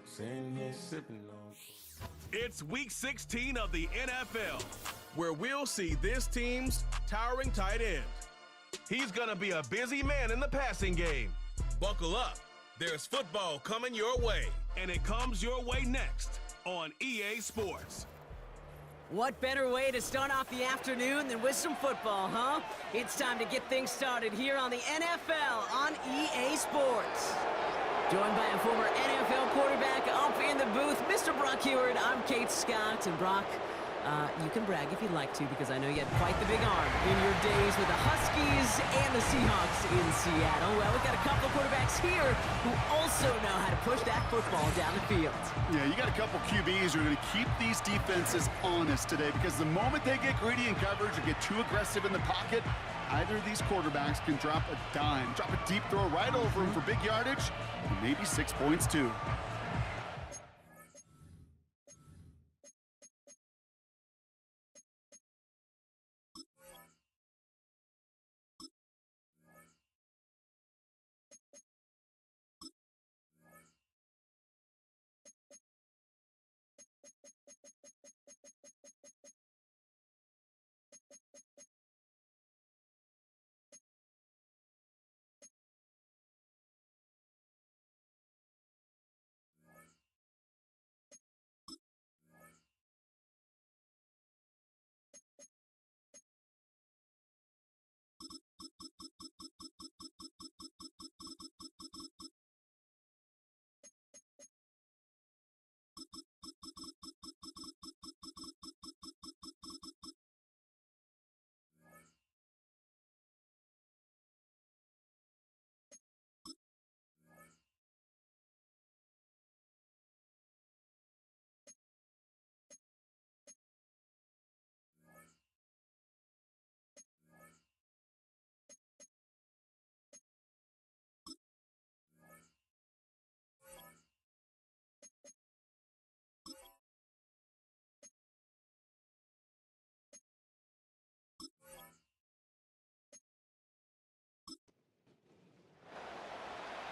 sitting here sipping on. It's week 16 of the NFL, where we'll see this team's towering tight end. He's gonna be a busy man in the passing game. Buckle up. There's football coming your way, and it comes your way next on EA Sports. What better way to start off the afternoon than with some football, huh? It's time to get things started here on the NFL on EA Sports. Joined by a former NFL quarterback up in the booth, Mr. Brock Heward. I'm Kate Scott, and Brock, you can brag if you'd like to, because I know you had quite the big arm in your days with the Huskies and the Seahawks in Seattle. Well, we've got a couple of quarterbacks here who also know how to push that football down the field. Yeah, you got a couple QBs who are going to keep these defenses honest today, because the moment they get greedy in coverage or get too aggressive in the pocket, either of these quarterbacks can drop a dime, drop a deep throw right over them for big yardage, and maybe 6 points too.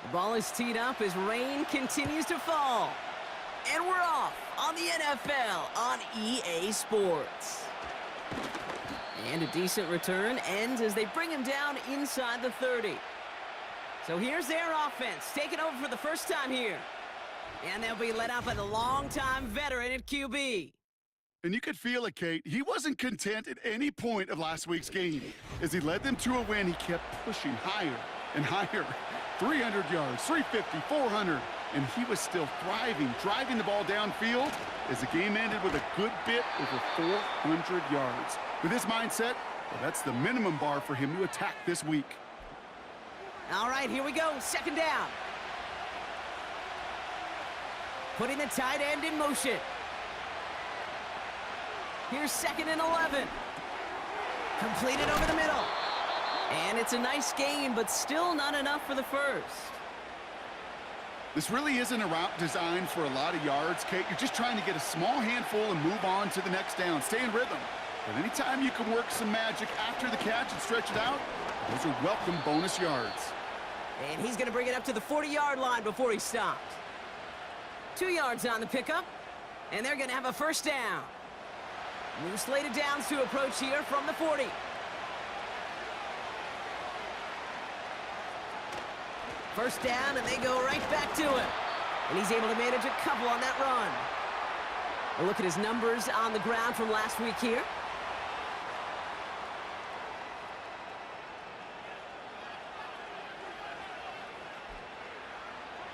The ball is teed up as rain continues to fall. And we're off on the NFL on EA Sports. And a decent return ends as they bring him down inside the 30. So here's their offense, taking over for the first time here. And they'll be led out by the longtime veteran at QB. And you could feel it, Kate. He wasn't content at any point of last week's game. As he led them to a win, he kept pushing higher and higher. 300 yards, 350, 400, and he was still thriving, driving the ball downfield as the game ended with a good bit over 400 yards. With his mindset, well, that's the minimum bar for him to attack this week. All right, here we go, second down. Putting the tight end in motion. Here's 2nd and 11. Completed over the middle. And it's a nice gain, but still not enough for the first. This really isn't a route designed for a lot of yards, Kate. You're just trying to get a small handful and move on to the next down. Stay in rhythm. But anytime you can work some magic after the catch and stretch it out, those are welcome bonus yards. And he's going to bring it up to the 40-yard line before he stops. 2 yards on the pickup, and they're going to have a first down. New slated downs to approach here from the 40. First down, and they go right back to him. And he's able to manage a couple on that run. A look at his numbers on the ground from last week here.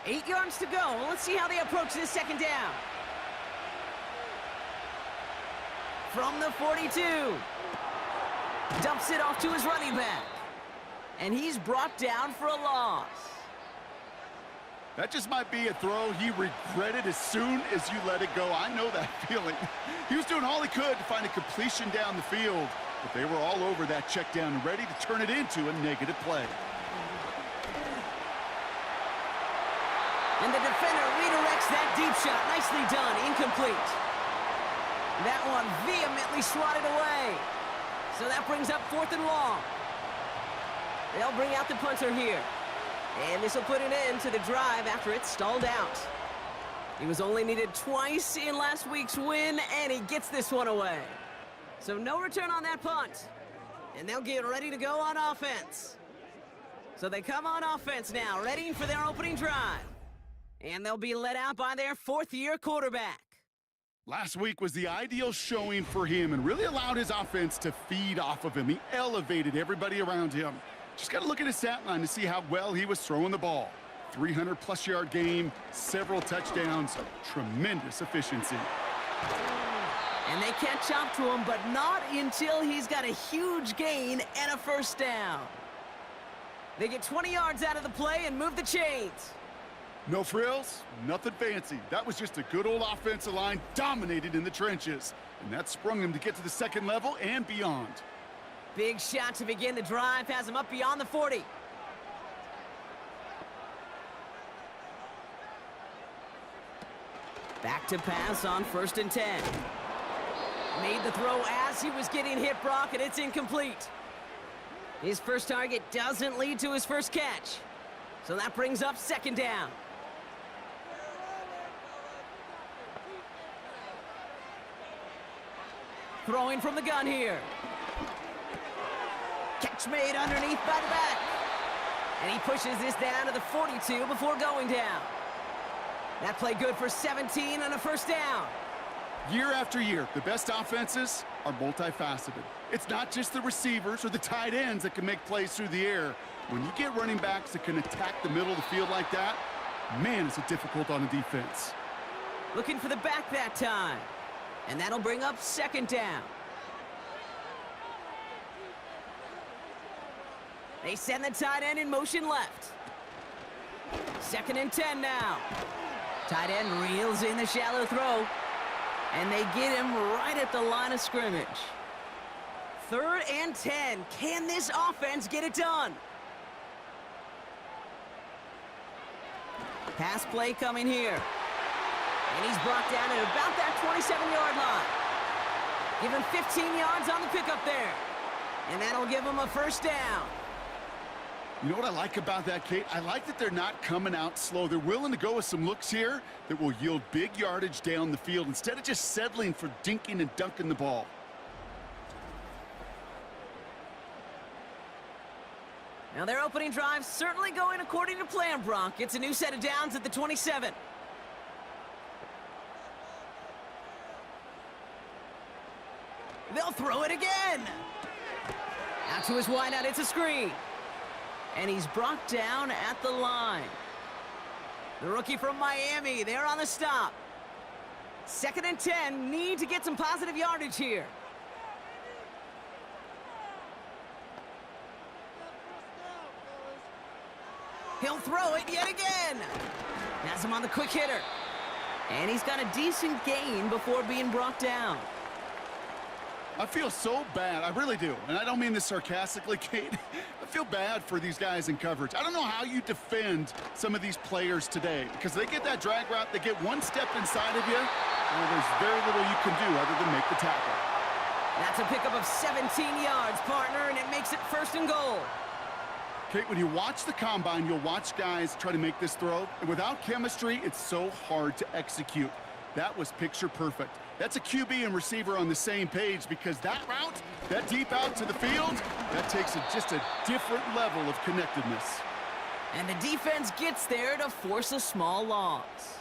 Eight yards to go. Let's see how they approach this second down. From the 42. Dumps it off to his running back. And he's brought down for a loss. That just might be a throw he regretted as soon as you let it go. I know that feeling. He was doing all he could to find a completion down the field, but they were all over that check down and ready to turn it into a negative play. And the defender redirects that deep shot. Nicely done. Incomplete. That one vehemently swatted away. So that brings up 4th and long. They'll bring out the punter here. And this will put an end to the drive after it's stalled out. He was only needed twice in last week's win, and he gets this one away. So no return on that punt. And they'll get ready to go on offense. So they come on offense now, ready for their opening drive. And they'll be led out by their fourth-year quarterback. Last week was the ideal showing for him and really allowed his offense to feed off of him. He elevated everybody around him. Just got to look at his stat line to see how well he was throwing the ball. 300-plus yard game, several touchdowns, tremendous efficiency. And they catch up to him, but not until he's got a huge gain and a first down. They get 20 yards out of the play and move the chains. No frills, nothing fancy. That was just a good old offensive line dominated in the trenches. And that sprung him to get to the second level and beyond. Big shot to begin the drive, has him up beyond the 40. Back to pass on 1st and 10. Made the throw as he was getting hit, Brock, and it's incomplete. His first target doesn't lead to his first catch. So that brings up 2nd down. Throwing from the gun here. Catch made underneath by the back. And he pushes this down to the 42 before going down. That play good for 17 and a first down. Year after year, the best offenses are multifaceted. It's not just the receivers or the tight ends that can make plays through the air. When you get running backs that can attack the middle of the field like that, man, is it difficult on a defense. Looking for the back that time. And that'll bring up 2nd down. They send the tight end in motion left. 2nd and 10 now. Tight end reels in the shallow throw. And they get him right at the line of scrimmage. 3rd and 10. Can this offense get it done? Pass play coming here. And he's brought down at about that 27-yard line. Give him 15 yards on the pickup there. And that'll give him a first down. You know what I like about that, Kate? I like that they're not coming out slow. They're willing to go with some looks here that will yield big yardage down the field instead of just settling for dinking and dunking the ball. Now their opening drive certainly going according to plan, Brock. It's a new set of downs at the 27. They'll throw it again. Out to his wideout, it's a screen. And he's brought down at the line. The rookie from Miami, they're on the stop. 2nd and 10, need to get some positive yardage here. He'll throw it yet again. Has him on the quick hitter. And he's got a decent gain before being brought down. I feel so bad. I really do. And I don't mean this sarcastically, Kate. I feel bad for these guys in coverage. I don't know how you defend some of these players today because they get that drag route, they get one step inside of you, and there's very little you can do other than make the tackle. That's a pickup of 17 yards, partner, and it makes it 1st and goal. Kate, when you watch the combine, you'll watch guys try to make this throw, and without chemistry, it's so hard to execute. That was picture perfect. That's a QB and receiver on the same page because that route, that deep out to the field, that takes just a different level of connectedness. And the defense gets there to force a small loss.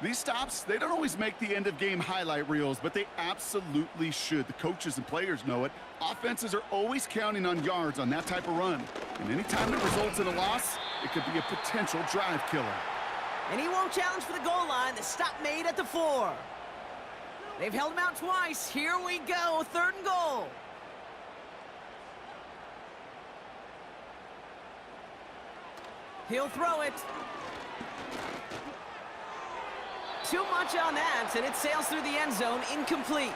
These stops, they don't always make the end-of-game highlight reels, but they absolutely should. The coaches and players know it. Offenses are always counting on yards on that type of run. And anytime it results in a loss, it could be a potential drive killer. And he won't challenge for the goal line. The stop made at the 4. They've held him out twice. Here we go, 3rd and goal. He'll throw it. Too much on that, and it sails through the end zone, incomplete.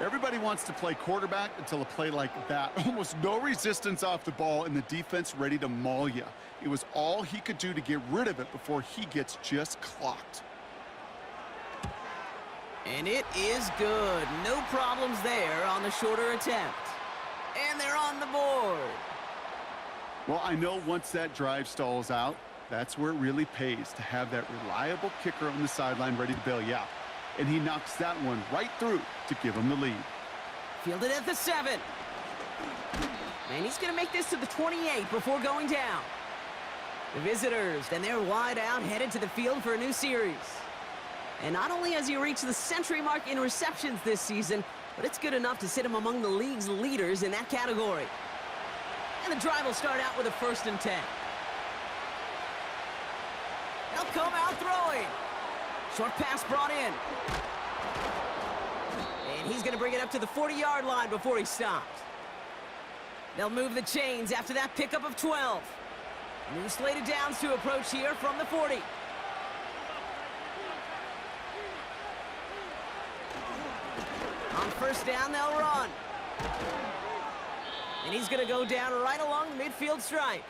Everybody wants to play quarterback until a play like that. Almost no resistance off the ball and the defense ready to maul you. It was all he could do to get rid of it before he gets just clocked. And it is good. No problems there on the shorter attempt. And they're on the board. Well, I know once that drive stalls out, That's where it really pays to have that reliable kicker on the sideline ready to bail you out. And he knocks that one right through to give him the lead. Fielded at the 7. And he's going to make this to the 28 before going down. The visitors, then they're wide out, headed to the field for a new series. And not only has he reached the century mark in receptions this season, but it's good enough to sit him among the league's leaders in that category. And the drive will start out with a 1st and 10. They'll come out throwing. Short pass brought in. And he's going to bring it up to the 40-yard line before he stops. They'll move the chains after that pickup of 12. New slated downs to approach here from the 40. On 1st down, they'll run. And he's going to go down right along the midfield stripe.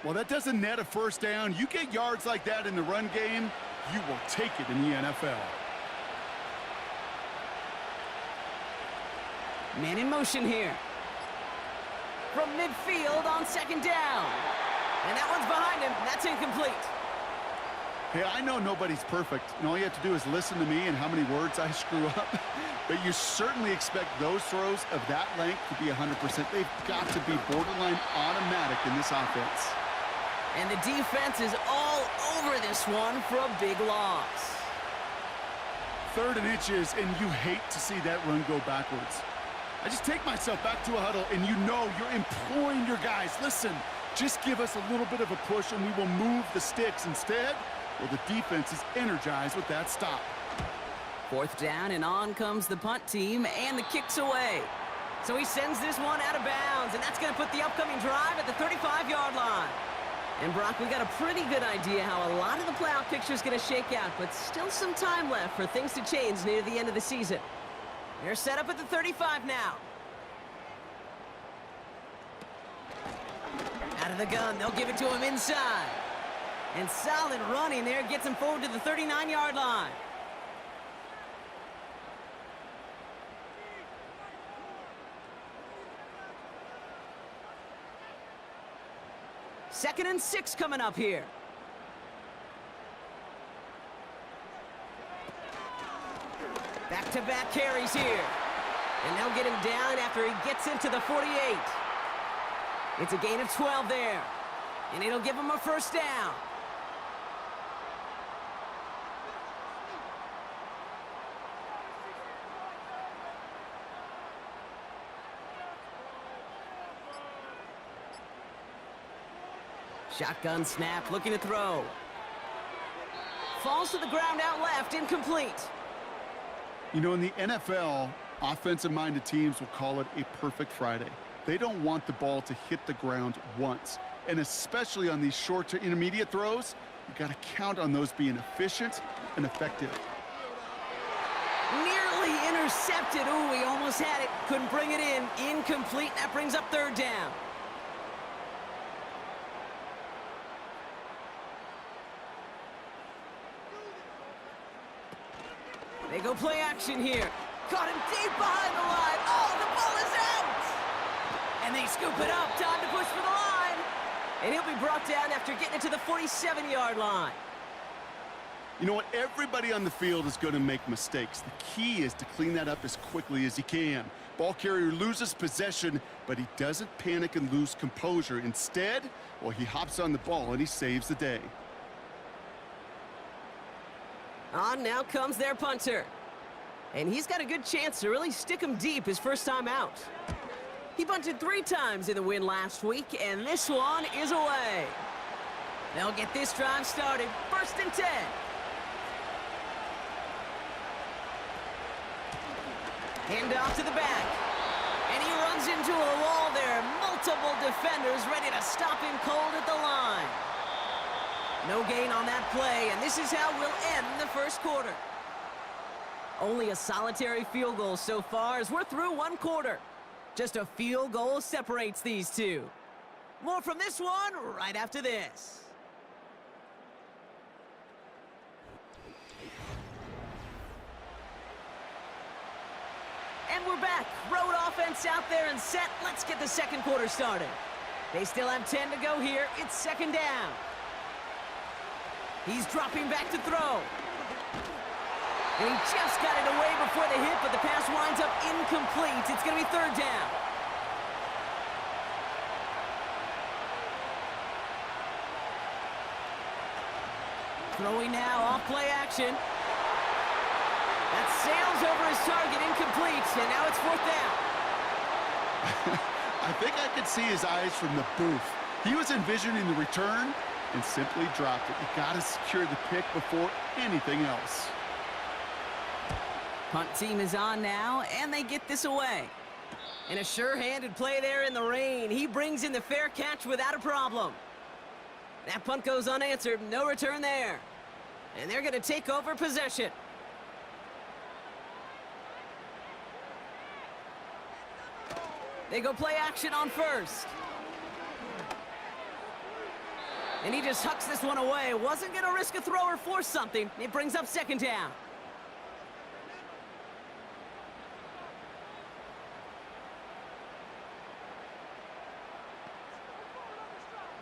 Well, that doesn't net a 1st down. You get yards like that in the run game, you will take it in the NFL. Man in motion here. From midfield on 2nd down. And that one's behind him. That's incomplete. Hey, I know nobody's perfect, and all you have to do is listen to me and how many words I screw up. But you certainly expect those throws of that length to be 100%. They've got to be borderline automatic in this offense. And the defense is all over this one for a big loss. 3rd and inches, and you hate to see that run go backwards. I just take myself back to a huddle, and you know you're imploring your guys, listen, just give us a little bit of a push, and we will move the sticks. Instead, well, the defense is energized with that stop. 4th down, and on comes the punt team, and the kick's away. So he sends this one out of bounds, and that's going to put the upcoming drive at the 35-yard line. And Brock, we got a pretty good idea how a lot of the playoff picture is going to shake out, but still some time left for things to change near the end of the season. They're set up at the 35 now. Out of the gun, they'll give it to him inside. And solid running there gets him forward to the 39-yard line. Second and 6 coming up here. Back-to-back carries here. And they'll get him down after he gets into the 48. It's a gain of 12 there. And it'll give him a 1st down. Shotgun snap, looking to throw. Falls to the ground out left, incomplete. You know, in the NFL, offensive-minded teams will call it a perfect Friday. They don't want the ball to hit the ground once. And especially on these short to intermediate throws, you got to count on those being efficient and effective. Nearly intercepted. Ooh, he almost had it. Couldn't bring it in. Incomplete. That brings up 3rd down. They go play action here. Caught him deep behind the line. Oh, the ball is out! And they scoop it up. Time to push for the line. And he'll be brought down after getting it to the 47-yard line. You know what? Everybody on the field is going to make mistakes. The key is to clean that up as quickly as he can. Ball carrier loses possession, but he doesn't panic and lose composure. Instead, well, he hops on the ball and he saves the day. On now comes their punter. And he's got a good chance to really stick him deep his first time out. He punted 3 times in the win last week, and this one is away. They'll get this drive started. 1st and 10. Hand off to the back. And he runs into a wall there. Multiple defenders ready to stop him cold at the line. No gain on that play, and this is how we'll end the 1st quarter. Only a solitary field goal so far as we're through 1 quarter. Just a field goal separates these two. More from this one right after this. And we're back. Road offense out there and set. Let's get the 2nd quarter started. They still have 10 to go here. It's 2nd down. He's dropping back to throw. And he just got it away before the hit, but the pass winds up incomplete. It's going to be third down. Throwing now, off play action. That sails over his target, incomplete, and now it's fourth down. I think I could see his eyes from the booth. He was envisioning the return and simply dropped it. You got to secure the pick before anything else. Punt team is on now, and they get this away. And a sure-handed play there in the rain. He brings in the fair catch without a problem. That punt goes unanswered, no return there. And they're going to take over possession. They go play action on first. And he just hucks this one away. Wasn't going to risk a throw or force something. It brings up second down.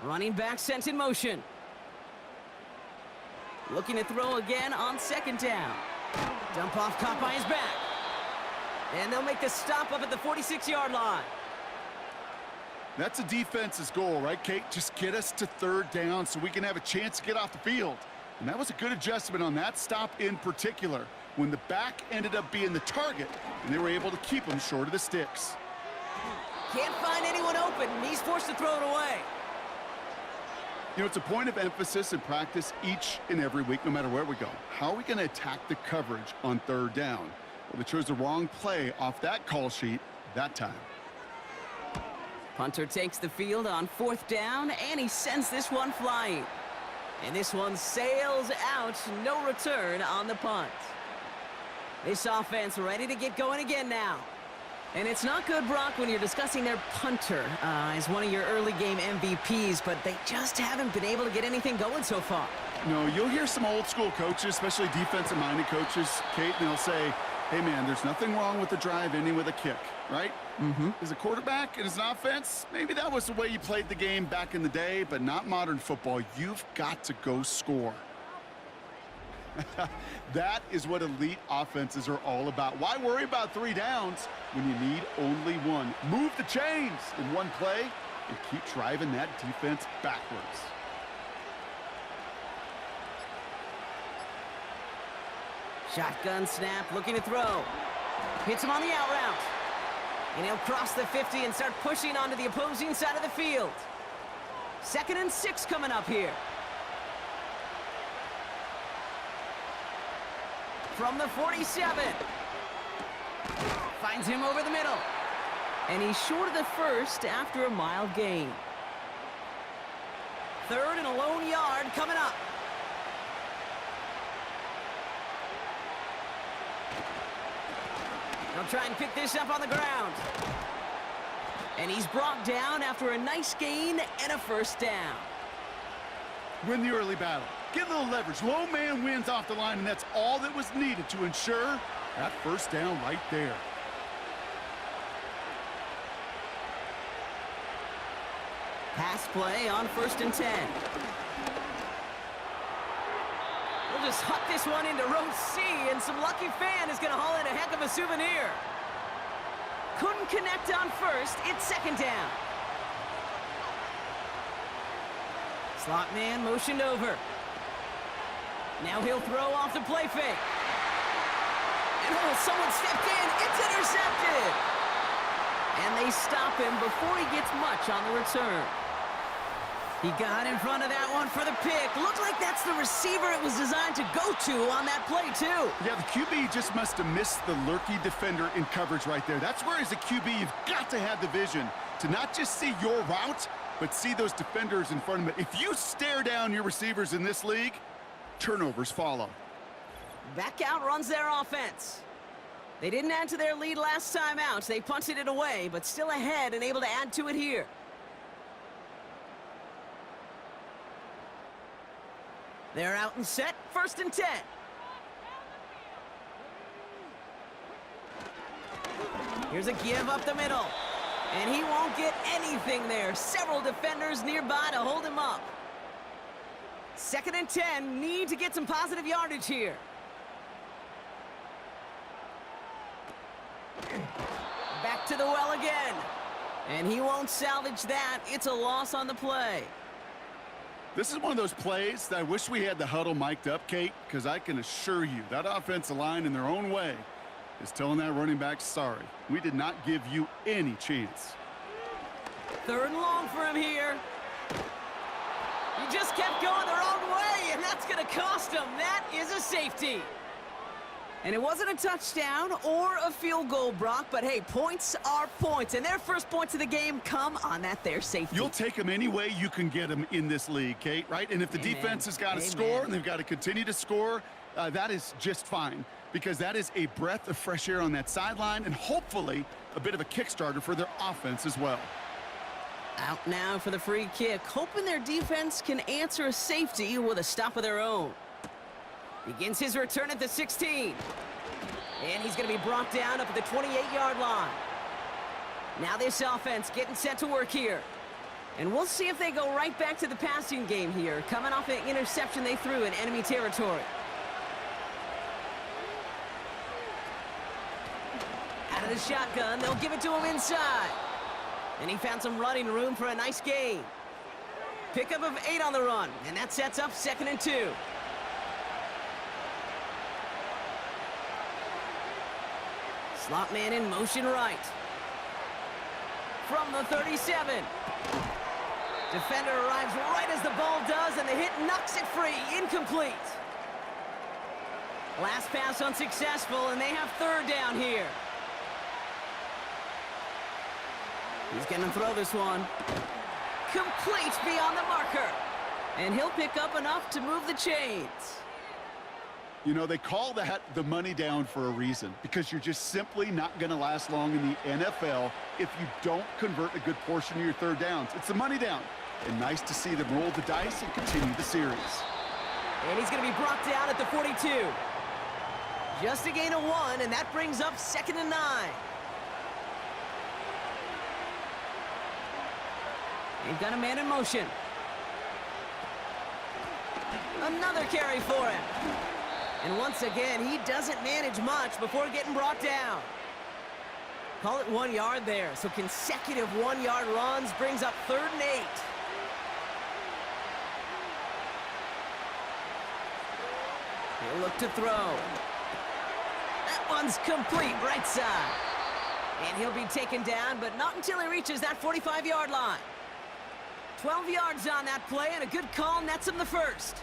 Running back sent in motion. Looking to throw again on second down. Dump off caught by his back. And they'll make the stop up at the 46-yard line. That's a defense's goal, right, Kate? Just get us to third down so we can have a chance to get off the field. And that was a good adjustment on that stop in particular, when the back ended up being the target, and they were able to keep him short of the sticks. Can't find anyone open, and he's forced to throw it away. You know, it's a point of emphasis in practice each and every week, no matter where we go. How are we going to attack the coverage on third down? Well, they chose the wrong play off that call sheet that time. Punter takes the field on fourth down, and he sends this one flying. And this one sails out, no return on the punt. This offense ready to get going again now. And it's not good, Brock, when you're discussing their punter as one of your early game MVPs, but they just haven't been able to get anything going so far. No, you'll hear some old school coaches, especially defensive-minded coaches, Kate, and they'll say, hey, man, there's nothing wrong with the drive ending with a kick, right? As a quarterback and as an offense, maybe that was the way you played the game back in the day, but not modern football. You've got to go score. That is what elite offenses are all about. Why worry about 3 downs when you need only one? Move the chains in one play and keep driving that defense backwards. Shotgun snap, looking to throw. Hits him on the out route. And he'll cross the 50 and start pushing onto the opposing side of the field. 2nd and 6 coming up here. From the 47. Finds him over the middle. And he's short of the first after a mild gain. 3rd and a lone yard coming up. They'll try and pick this up on the ground. And he's brought down after a nice gain and a first down. Win the early battle. Get a little leverage. Low man wins off the line, and that's all that was needed to ensure that first down right there. Pass play on 1st and 10. We'll just huck this one into row C, and some lucky fan is going to haul in a heck of a souvenir. Couldn't connect on first. It's 2nd down. Slot man motioned over. Now he'll throw off the play fake. And someone stepped in. It's intercepted. And they stop him before he gets much on the return. He got in front of that one for the pick. Looked like that's the receiver it was designed to go to on that play, too. Yeah, the QB just must have missed the lurky defender in coverage right there. That's where, as a QB, you've got to have the vision to not just see your route, but see those defenders in front of it. If you stare down your receivers in this league, turnovers follow. Back out runs their offense. They didn't add to their lead last time out. They punted it away, but still ahead and able to add to it here. They're out and set. 1st and 10. Here's a give up the middle. And he won't get anything there. Several defenders nearby to hold him up. 2nd and 10, need to get some positive yardage here. Back to the well again. And he won't salvage that. It's a loss on the play. This is one of those plays that I wish we had the huddle mic'd up, Kate, because I can assure you that offensive line in their own way is telling that running back, sorry, we did not give you any chance. 3rd and long for him here. He just kept going the wrong way, and that's going to cost him. That is a safety. And it wasn't a touchdown or a field goal, Brock, but hey, points are points, and their first points of the game come on that there safety. You'll take them any way you can get them in this league, Kate, right? And if the defense has got to score and they've got to continue to score, that is just fine, because that is a breath of fresh air on that sideline and hopefully a bit of a kickstarter for their offense as well. Out now for the free kick, hoping their defense can answer a safety with a stop of their own. Begins his return at the 16. And he's going to be brought down up at the 28-yard line. Now this offense getting set to work here. And we'll see if they go right back to the passing game here, coming off an interception they threw in enemy territory. Out of the shotgun, they'll give it to him inside. And he found some running room for a nice gain. Pickup of 8 on the run, and that sets up 2nd and 2. Slot man in motion right. From the 37. Defender arrives right as the ball does, and the hit knocks it free. Incomplete. Last pass unsuccessful, and they have 3rd down here. He's going to throw this one. Complete beyond the marker. And he'll pick up enough to move the chains. You know, they call that the money down for a reason, because you're just simply not going to last long in the NFL if you don't convert a good portion of your 3rd downs. It's the money down. And nice to see them roll the dice and continue the series. And he's going to be brought down at the 42. Just a gain of 1, and that brings up 2nd and 9. They've got a man in motion. Another carry for him. And once again, he doesn't manage much before getting brought down. Call it 1 yard there. So consecutive 1-yard runs brings up 3rd and 8. He'll look to throw. That one's complete right side. And he'll be taken down, but not until he reaches that 45-yard line. 12 yards on that play, and a good call nets him the 1st.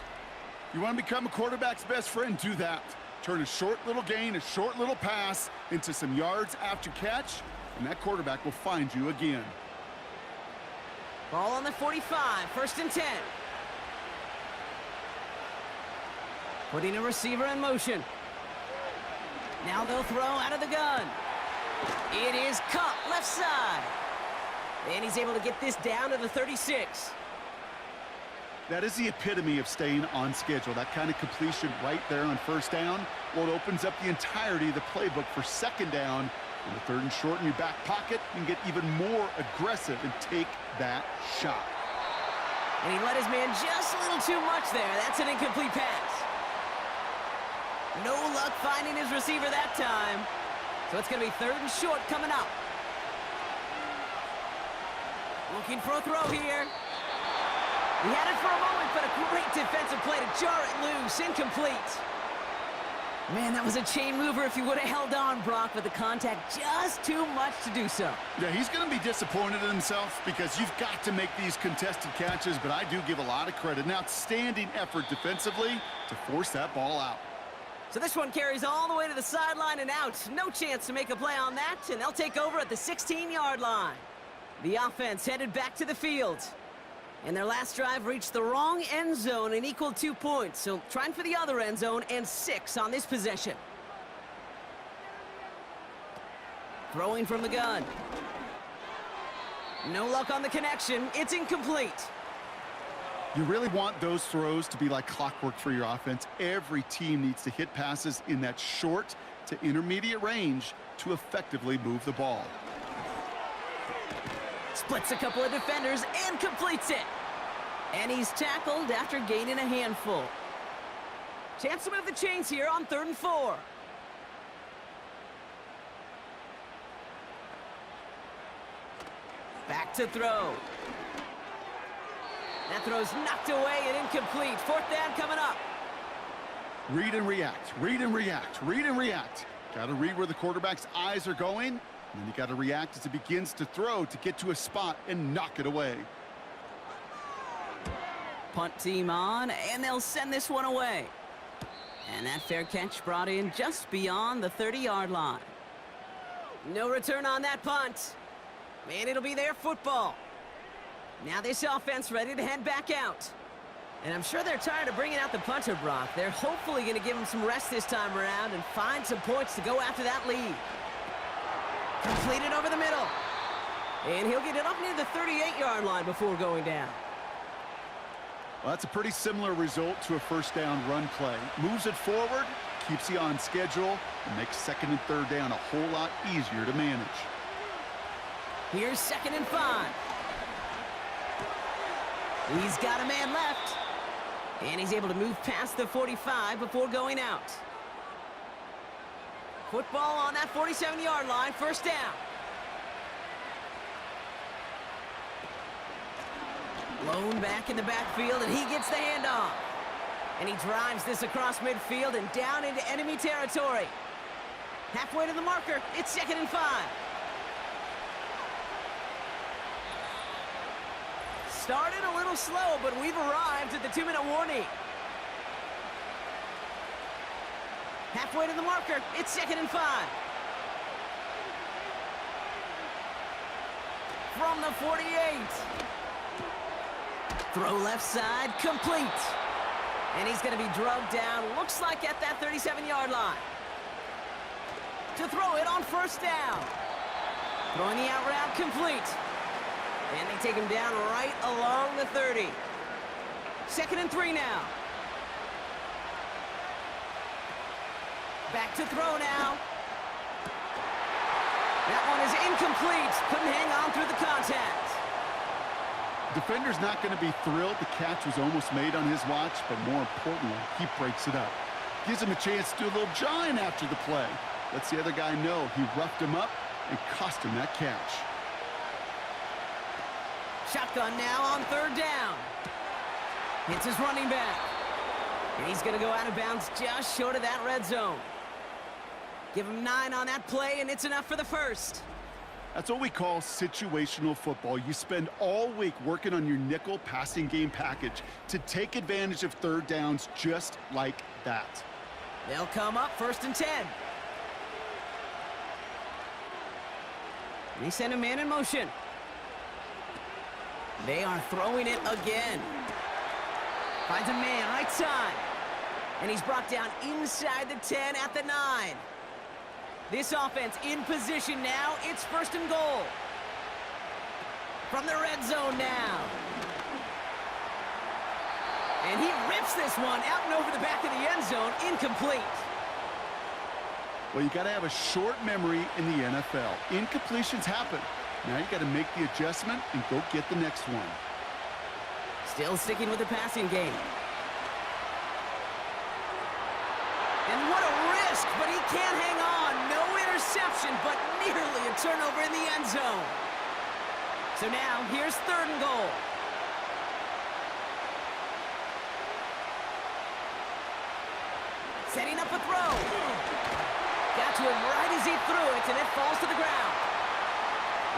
You want to become a quarterback's best friend, do that. Turn a short little gain, a short little pass into some yards after catch, and that quarterback will find you again. Ball on the 45, 1st and 10. Putting a receiver in motion. Now they'll throw out of the gun. It is caught left side. And he's able to get this down to the 36. That is the epitome of staying on schedule. That kind of completion right there on 1st down. Well, it opens up the entirety of the playbook for 2nd down. In the 3rd and short in your back pocket, you can get even more aggressive and take that shot. And he let his man just a little too much there. That's an incomplete pass. No luck finding his receiver that time. So it's going to be 3rd and short coming up. Looking for a throw here. He had it for a moment, but a great defensive play to jar it loose. Incomplete. Man, that was a chain mover if he would have held on, Brock, but the contact just too much to do so. Yeah, he's going to be disappointed in himself because you've got to make these contested catches, but I do give a lot of credit. An outstanding effort defensively to force that ball out. So this one carries all the way to the sideline and out. No chance to make a play on that, and they'll take over at the 16-yard line. The offense headed back to the field. And their last drive reached the wrong end zone and equaled 2 points. So trying for the other end zone and 6 on this possession. Throwing from the gun. No luck on the connection. It's incomplete. You really want those throws to be like clockwork for your offense. Every team needs to hit passes in that short to intermediate range to effectively move the ball. Splits a couple of defenders and completes it. And he's tackled after gaining a handful. Chance to move the chains here on 3rd and 4. Back to throw. That throw's knocked away and incomplete. 4th down coming up. Read and react, read and react, read and react. Got to read where the quarterback's eyes are going, and then you got to react as he begins to throw to get to a spot and knock it away. Punt team on, and they'll send this one away. And that fair catch brought in just beyond the 30-yard line. No return on that punt. And it'll be their football. Now this offense ready to head back out. And I'm sure they're tired of bringing out the punter, Brock. They're hopefully going to give him some rest this time around and find some points to go after that lead. Completed over the middle. And he'll get it up near the 38-yard line before going down. Well, that's a pretty similar result to a 1st down run play. Moves it forward, keeps you on schedule, and makes 2nd and 3rd down a whole lot easier to manage. Here's 2nd and 5. He's got a man left. And he's able to move past the 45 before going out. Football on that 47-yard line, 1st down. Blown back in the backfield, and he gets the handoff. And he drives this across midfield and down into enemy territory. Halfway to the marker, it's 2nd and 5. Started a little slow, but we've arrived at the 2-minute warning. Halfway to the marker, it's 2nd and 5. From the 48. Throw left side, complete. And he's going to be drugged down, looks like at that 37-yard line. To throw it on 1st down. Throwing the out route, complete. And they take him down right along the 30. 2nd and 3 now. Back to throw now. That one is incomplete. Couldn't hang on through the contact. Defender's not going to be thrilled the catch was almost made on his watch, but more importantly, he breaks it up. Gives him a chance to do a little jawing after the play. Lets the other guy know he roughed him up and cost him that catch. Shotgun now on 3rd down. Hits his running back. And he's going to go out of bounds just short of that red zone. Give him 9 on that play, and it's enough for the 1st. That's what we call situational football. You spend all week working on your nickel passing game package to take advantage of 3rd downs just like that. They'll come up 1st and 10. They send a man in motion. They are throwing it again. Finds a man right side. And he's brought down inside the 10 at the 9. This offense in position now. It's 1st and goal. From the red zone now. And he rips this one out and over the back of the end zone. Incomplete. Well, you got to have a short memory in the NFL. Incompletions happen. Now you got to make the adjustment and go get the next one. Still sticking with the passing game. And what a risk, but he can't hang on. No interception, but nearly a turnover in the end zone. So now, here's 3rd and goal. Setting up a throw. Got to him right as he threw it, and it falls to the ground.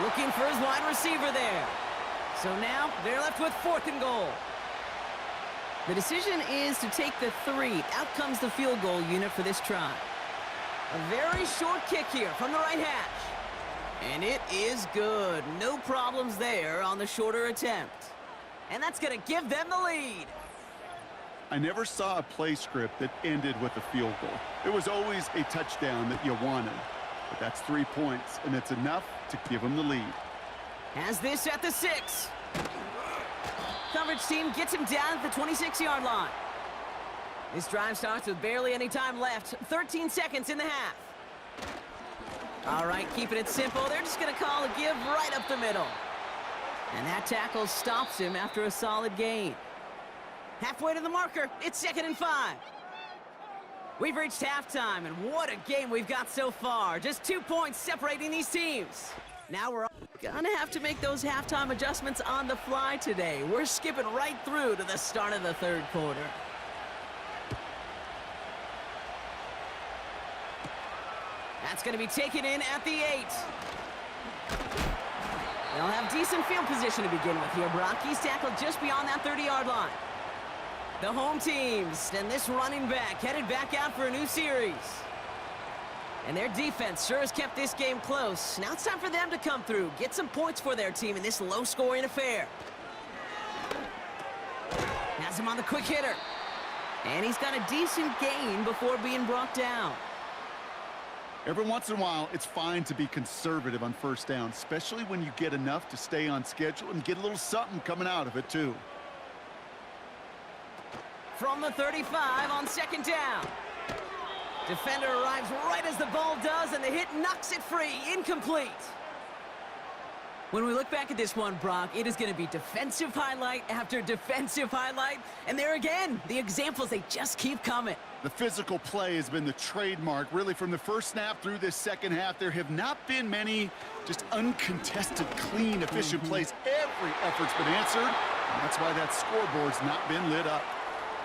Looking for his wide receiver there. So now, they're left with 4th and goal. The decision is to take the 3. Out comes the field goal unit for this try. A very short kick here from the right hash. And it is good. No problems there on the shorter attempt. And that's going to give them the lead. I never saw a play script that ended with a field goal. It was always a touchdown that you wanted. But that's 3 points, and it's enough to give them the lead. Has this at the 6. Coverage team gets him down at the 26-yard line. This drive starts with barely any time left. 13 seconds in the half. All right, keeping it simple. They're just going to call a give right up the middle. And that tackle stops him after a solid gain. Halfway to the marker, it's 2nd and 5. We've reached halftime, and what a game we've got so far. Just 2 points separating these teams. Now we're gonna have to make those halftime adjustments on the fly today. We're skipping right through to the start of the 3rd quarter. That's gonna be taken in at the 8. They'll have decent field position to begin with here, Brock. He's tackled just beyond that 30-yard line. The home teams and this running back headed back out for a new series. And their defense sure has kept this game close. Now it's time for them to come through, get some points for their team in this low-scoring affair. Has him on the quick hitter. And he's got a decent gain before being brought down. Every once in a while, it's fine to be conservative on 1st down, especially when you get enough to stay on schedule and get a little something coming out of it, too. From the 35 on 2nd down. Defender arrives right as the ball does, and the hit knocks it free. Incomplete. When we look back at this one, Brock, it is going to be defensive highlight after defensive highlight. And there again, the examples, they just keep coming. The physical play has been the trademark, really, from the first snap through this 2nd half. There have not been many just uncontested, clean, efficient plays. Every effort's been answered, and that's why that scoreboard's not been lit up.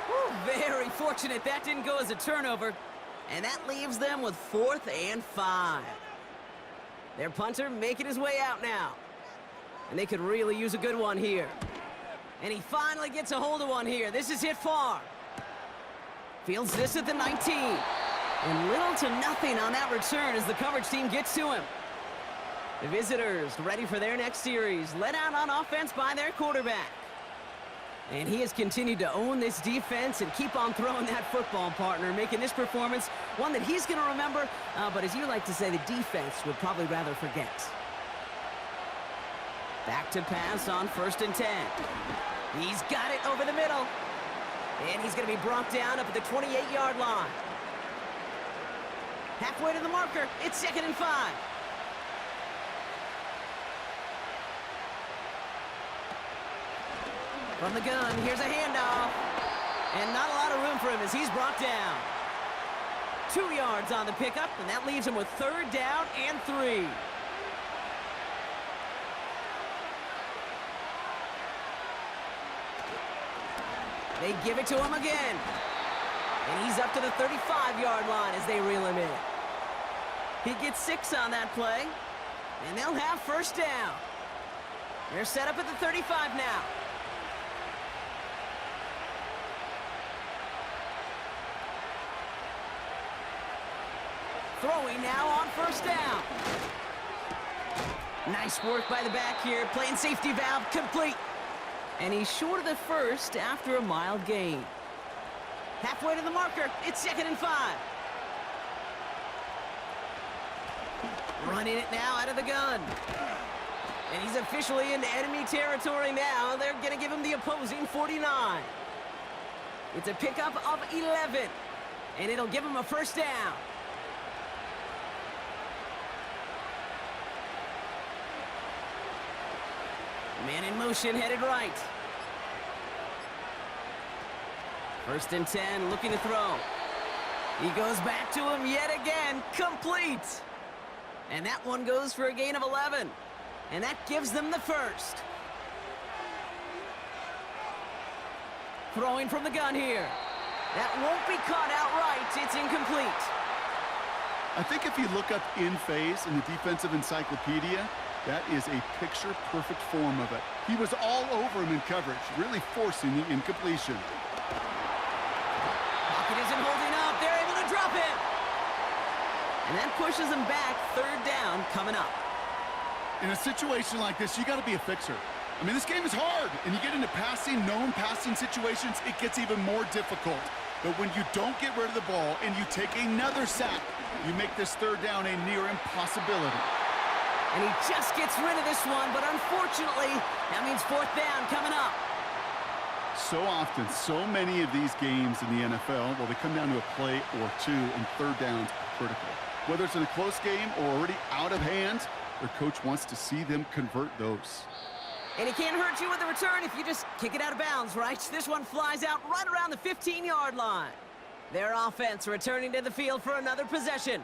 Whew, very fortunate that didn't go as a turnover. And that leaves them with 4th and 5. Their punter making his way out now. And they could really use a good one here. And he finally gets a hold of one here. This is hit far. Fields this at the 19. And little to nothing on that return as the coverage team gets to him. The visitors ready for their next series. Led out on offense by their quarterback. And he has continued to own this defense and keep on throwing that football, partner, making this performance one that he's going to remember, but as you like to say, the defense would probably rather forget. Back to pass on 1st and 10. He's got it over the middle. And he's going to be brought down up at the 28-yard line. Halfway to the marker, it's 2nd and 5. From the gun, here's a handoff. And not a lot of room for him as he's brought down. 2 yards on the pickup, and that leaves him with 3rd down and 3. They give it to him again. And he's up to the 35-yard line as they reel him in. He gets 6 on that play. And they'll have 1st down. They're set up at the 35 now. Throwing now on 1st down. Nice work by the back here. Playing safety valve complete. And he's short of the 1st after a mild gain. Halfway to the marker. It's 2nd and 5. Running it now out of the gun. And he's officially into enemy territory now. They're going to give him the opposing 49. It's a pickup of 11. And it'll give him a 1st down. Man in motion, headed right. 1st and 10, looking to throw. He goes back to him yet again, complete. And that one goes for a gain of 11. And that gives them the 1st. Throwing from the gun here. That won't be caught outright. It's incomplete. I think if you look up in phase in the defensive encyclopedia, that is a picture-perfect form of it. He was all over him in coverage, really forcing the incompletion. Pocket isn't holding up. They're able to drop it. And that pushes him back. 3rd down coming up. In a situation like this, you got to be a fixer. I mean, this game is hard, and you get into known passing situations, it gets even more difficult. But when you don't get rid of the ball and you take another sack, you make this 3rd down a near impossibility. And he just gets rid of this one, but unfortunately, that means 4th down coming up. So often, so many of these games in the NFL, well, they come down to a play or 2, and 3rd downs are critical. Whether it's in a close game or already out of hand, their coach wants to see them convert those. And he can't hurt you with the return if you just kick it out of bounds, right? This one flies out right around the 15-yard line. Their offense returning to the field for another possession.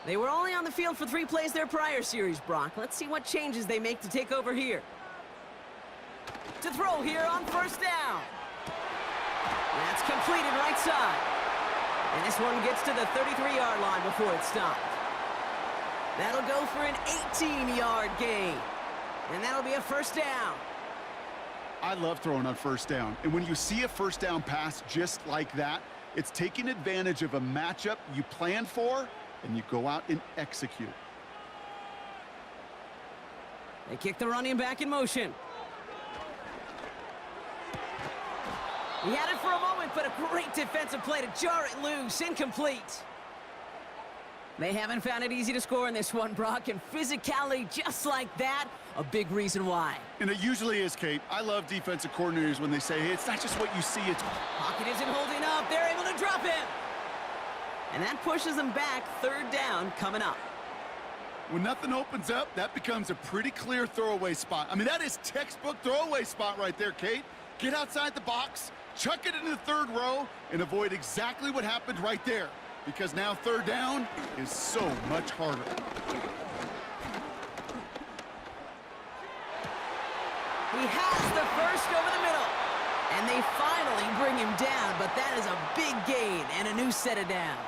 They were only on the field for 3 plays their prior series, Brock. Let's see what changes they make to take over here. To throw here on first down. That's completed right side. And this one gets to the 33-yard line before it stopped. That'll go for an 18-yard gain. And that'll be a first down. I love throwing on first down. And when you see a first down pass just like that, it's taking advantage of a matchup you planned for, and you go out and execute. They kick the running back in motion. He had it for a moment, but a great defensive play to jar it loose. Incomplete. They haven't found it easy to score in this one, Brock, and physicality just like that, a big reason why. And it usually is, Kate. I love defensive coordinators when they say, hey, it's not just what you see, it's... Pocket isn't holding up. They're able to drop him. And that pushes them back. Third down coming up. When nothing opens up, that becomes a pretty clear throwaway spot. I mean, that is textbook throwaway spot right there, Kate. Get outside the box, chuck it into the third row, and avoid exactly what happened right there. Because now third down is so much harder. He has the first over the middle. And they finally bring him down, but that is a big gain and a new set of downs.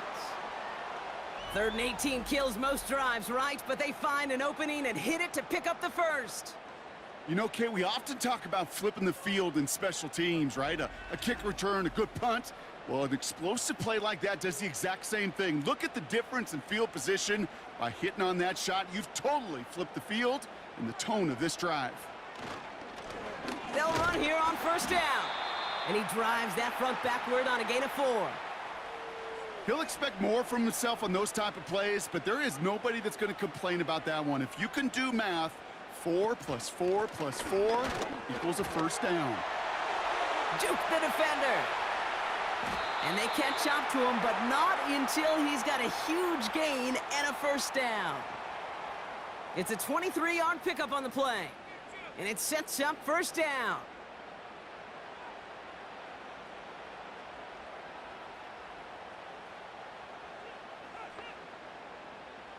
3rd and 18 kills most drives, right? But they find an opening and hit it to pick up the first. You know, Kate, we often talk about flipping the field in special teams, right? A kick return, a good punt. Well, an explosive play like that does the exact same thing. Look at the difference in field position. By hitting on that shot, you've totally flipped the field and the tone of this drive. They'll run here on first down. And he drives that front backward on a gain of 4. He'll expect more from himself on those type of plays, but there is nobody that's going to complain about that one. If you can do math, 4 plus 4 plus 4 equals a first down. Juke the defender. And they catch up to him, but not until he's got a huge gain and a first down. It's a 23-yard pickup on the play. And it sets up first down.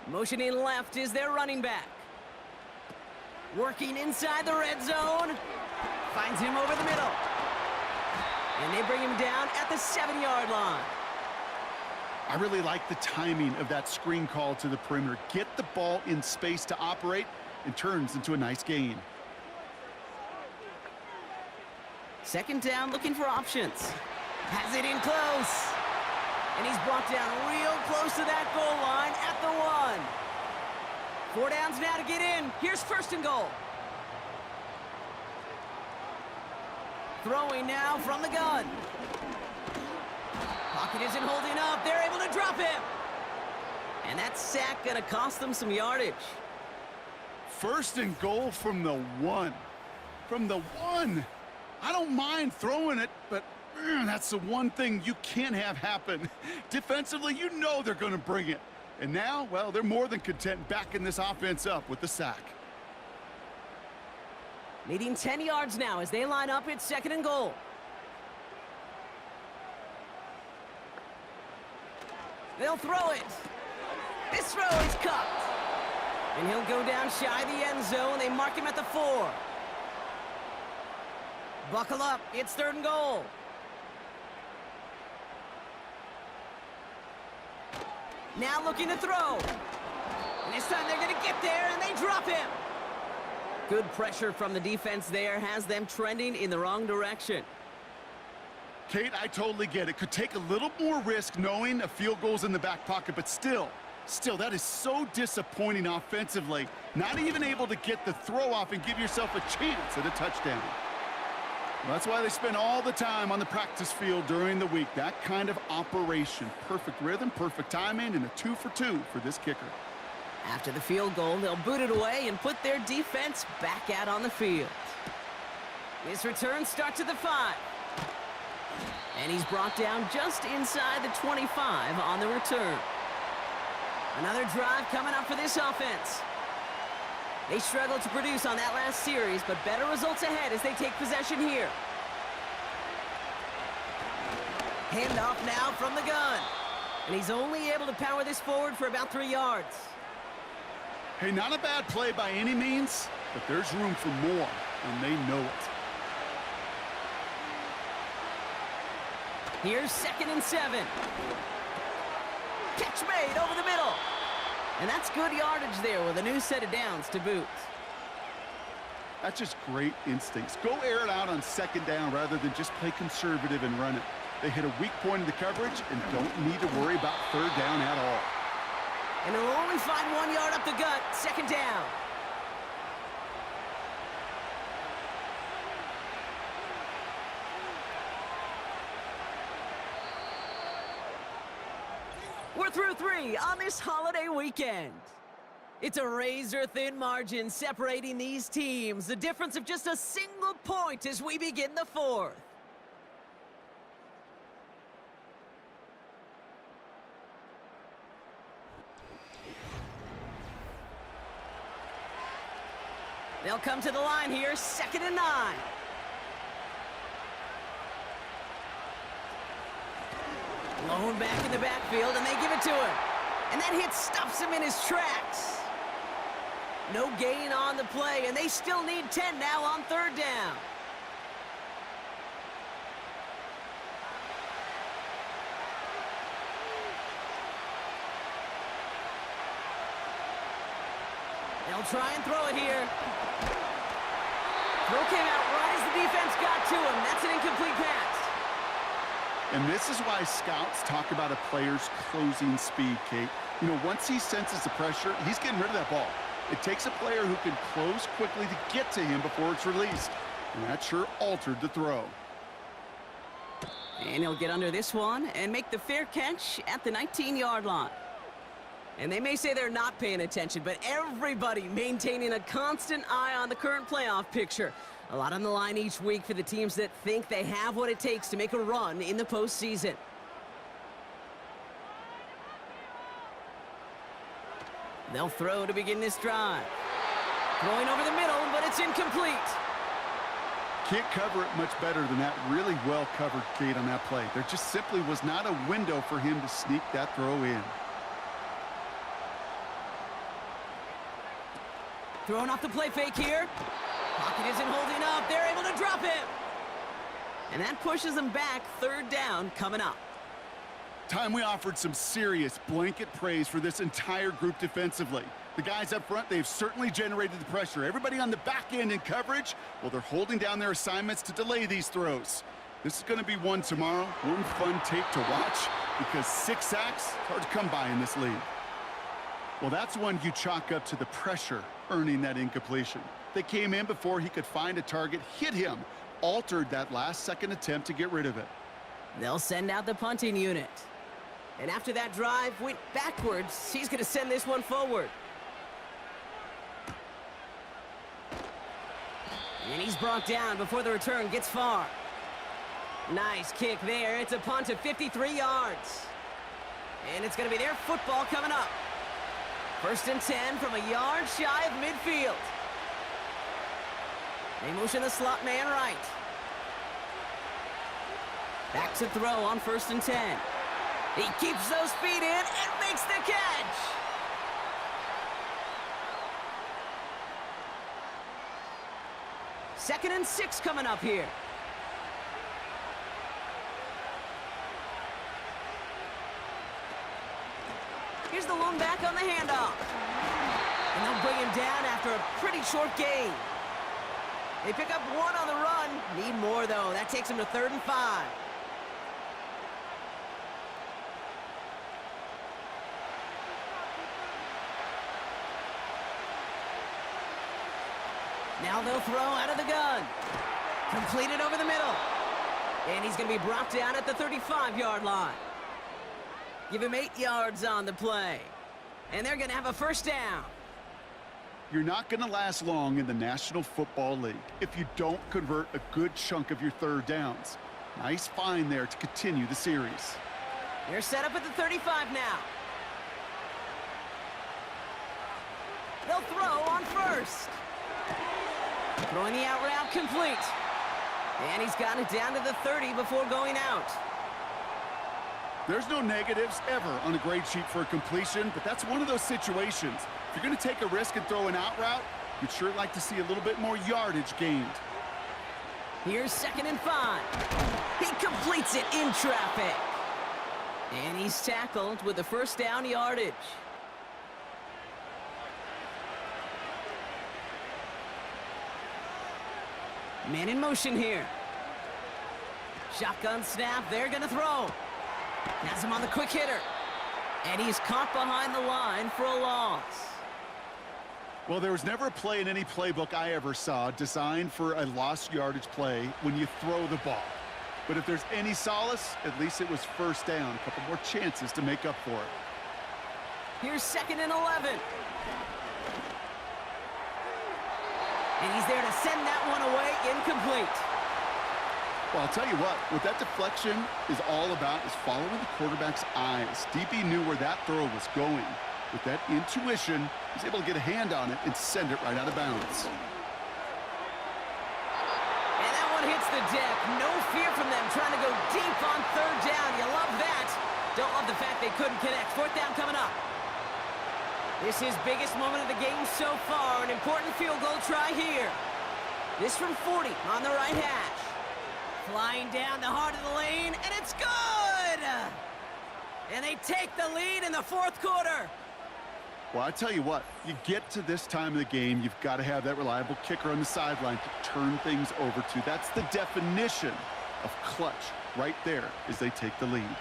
Motioning left is their running back. Working inside the red zone. Finds him over the middle. And they bring him down at the 7-yard line. I really like the timing of that screen call to the perimeter. Get the ball in space to operate and turns into a nice gain. 2nd down, looking for options. Has it in close. And he's brought down real close to that goal line at the 1. 4 downs now to get in. Here's 1st and goal. Throwing now from the gun. Pocket isn't holding up. They're able to drop him. And that sack going to cost them some yardage. 1st and goal from the 1. From the 1. I don't mind throwing it, but that's the one thing you can't have happen. Defensively, you know they're going to bring it. And now, well, they're more than content backing this offense up with the sack. Needing 10 yards now as they line up. It's 2nd and goal. They'll throw it. This throw is cut. And he'll go down shy of the end zone. They mark him at the 4. Buckle up. It's 3rd and goal. Now looking to throw. And this time they're going to get there, and they drop him. Good pressure from the defense there has them trending in the wrong direction. Kate, I totally get it. Could take a little more risk knowing a field goal's in the back pocket, but still, that is so disappointing offensively. Not even able to get the throw off and give yourself a chance at a touchdown. Well, that's why they spend all the time on the practice field during the week. That kind of operation. Perfect rhythm, perfect timing, and a 2 for 2 for this kicker. After the field goal, they'll boot it away and put their defense back out on the field. His return starts at the 5. And he's brought down just inside the 25 on the return. Another drive coming up for this offense. They struggled to produce on that last series, but better results ahead as they take possession here. Handoff now from the gun. And he's only able to power this forward for about 3 yards. Hey, not a bad play by any means, but there's room for more, and they know it. Here's 2nd and 7. Catch made over the middle. And that's good yardage there with a new set of downs to boot. That's just great instincts. Go air it out on 2nd down rather than just play conservative and run it. They hit a weak point in the coverage and don't need to worry about 3rd down at all. And they'll only find 1 yard up the gut, 2nd down. We're through 3 on this holiday weekend. It's a razor-thin margin separating these teams. The difference of just a single point as we begin the 4th. They'll come to the line here, 2nd and 9. Blown back in the backfield, and they give it to him. And that hit stops him in his tracks. No gain on the play, and they still need 10 now on 3rd down. They'll try and throw it here. Throw came out right as the defense got to him. That's an incomplete pass. And this is why scouts talk about a player's closing speed, Kate. You know, once he senses the pressure, he's getting rid of that ball. It takes a player who can close quickly to get to him before it's released. And that sure altered the throw. And he'll get under this one and make the fair catch at the 19-yard line. And they may say they're not paying attention, but everybody maintaining a constant eye on the current playoff picture. A lot on the line each week for the teams that think they have what it takes to make a run in the postseason. They'll throw to begin this drive. Throwing over the middle, but it's incomplete. Can't cover it much better than that. Really well covered, Kate, on that play. There just simply was not a window for him to sneak that throw in. Throwing off the play fake here. Pocket isn't holding up. They're able to drop him. And that pushes them back. 3rd down coming up. Time we offered some serious blanket praise for this entire group defensively. The guys up front, they've certainly generated the pressure. Everybody on the back end in coverage, well, they're holding down their assignments to delay these throws. This is going to be one tomorrow. One fun tape to watch because 6 sacks, it's hard to come by in this league. Well, that's one you chalk up to the pressure earning that incompletion. They came in before he could find a target, hit him, altered that last-second attempt to get rid of it. They'll send out the punting unit. And after that drive went backwards, he's going to send this one forward. And he's brought down before the return gets far. Nice kick there. It's a punt of 53 yards. And it's going to be their football coming up. 1st and 10 from a yard shy of midfield. They motion the slot man right. Back to throw on 1st and 10. He keeps those feet in and makes the catch. Second and 6 coming up here. Here's the lone back on the handoff. And they'll bring him down after a pretty short gain. They pick up 1 on the run. Need more, though. That takes them to 3rd and 5. Now they'll throw out of the gun. Completed over the middle. And he's going to be brought down at the 35-yard line. Give him 8 yards on the play. And they're going to have a 1st down. You're not going to last long in the National Football League if you don't convert a good chunk of your 3rd downs. Nice find there to continue the series. They're set up at the 35 now. They'll throw on first. Throwing the out route complete. And he's got it down to the 30 before going out. There's no negatives ever on a grade sheet for a completion, but that's one of those situations. If you're going to take a risk and throw an out route, you'd sure like to see a little bit more yardage gained. Here's 2nd and 5. He completes it in traffic. And he's tackled with the first down yardage. Man in motion here. Shotgun snap, they're gonna throw. Has him on the quick hitter. And he's caught behind the line for a loss. Well, there was never a play in any playbook I ever saw designed for a lost yardage play when you throw the ball. But if there's any solace, at least it was first down. A couple more chances to make up for it. Here's 2nd and 11. And he's there to send that one away, incomplete. Well, I'll tell you what that deflection is all about is following the quarterback's eyes. DB knew where that throw was going. With that intuition, he's able to get a hand on it and send it right out of bounds. And that one hits the deck. No fear from them trying to go deep on 3rd down. You love that. Don't love the fact they couldn't connect. 4th down coming up. This is biggest moment of the game so far. An important field goal try here. This from 40 on the right hash. Flying down the heart of the lane, and it's good! And they take the lead in the 4th quarter. Well, I tell you what, you get to this time of the game, you've got to have that reliable kicker on the sideline to turn things over to. That's the definition of clutch right there as they take the lead.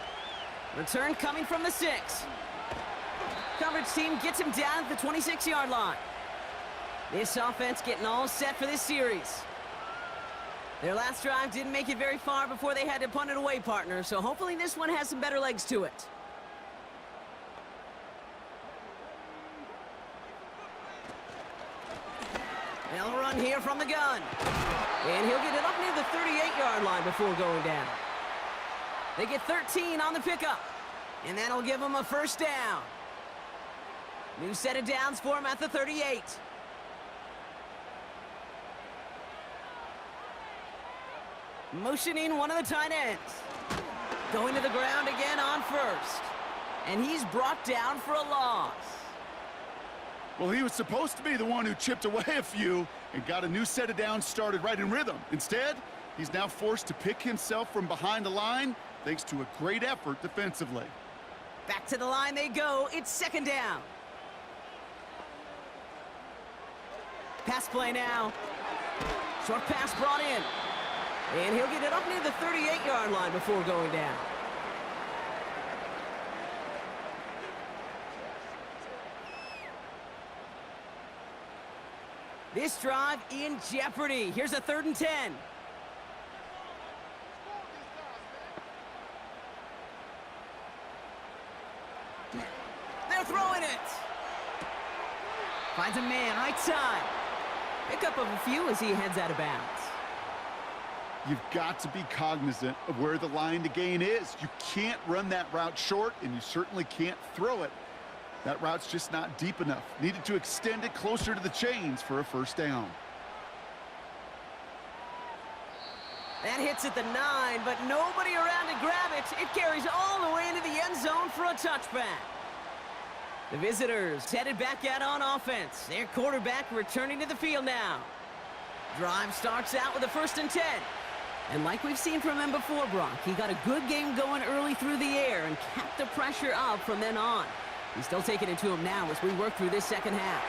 Return coming from the 6. Coverage team gets him down at the 26-yard line. This offense getting all set for this series. Their last drive didn't make it very far before they had to punt it away, partner, so hopefully this one has some better legs to it. They'll run here from the gun. And he'll get it up near the 38-yard line before going down. They get 13 on the pickup. And that'll give them a first down. New set of downs for him at the 38. Motioning one of the tight ends. Going to the ground again on first. And he's brought down for a loss. Well, he was supposed to be the one who chipped away a few and got a new set of downs started right in rhythm. Instead, he's now forced to pick himself from behind the line thanks to a great effort defensively. Back to the line they go. It's 2nd down. Pass play now. Short pass brought in. And he'll get it up near the 38-yard line before going down. This drive in jeopardy. Here's a 3rd and 10. They're throwing it. Finds a man right side. Pickup of a few as he heads out of bounds. You've got to be cognizant of where the line to gain is. You can't run that route short, and you certainly can't throw it. That route's just not deep enough. Needed to extend it closer to the chains for a first down. That hits at the 9, but nobody around to grab it. It carries all the way into the end zone for a touchback. The visitors headed back out on offense. Their quarterback returning to the field now. Drive starts out with a 1st and 10. And like we've seen from him before, Brock, he got a good game going early through the air and kept the pressure up from then on. He's still taking it to him now as we work through this second half.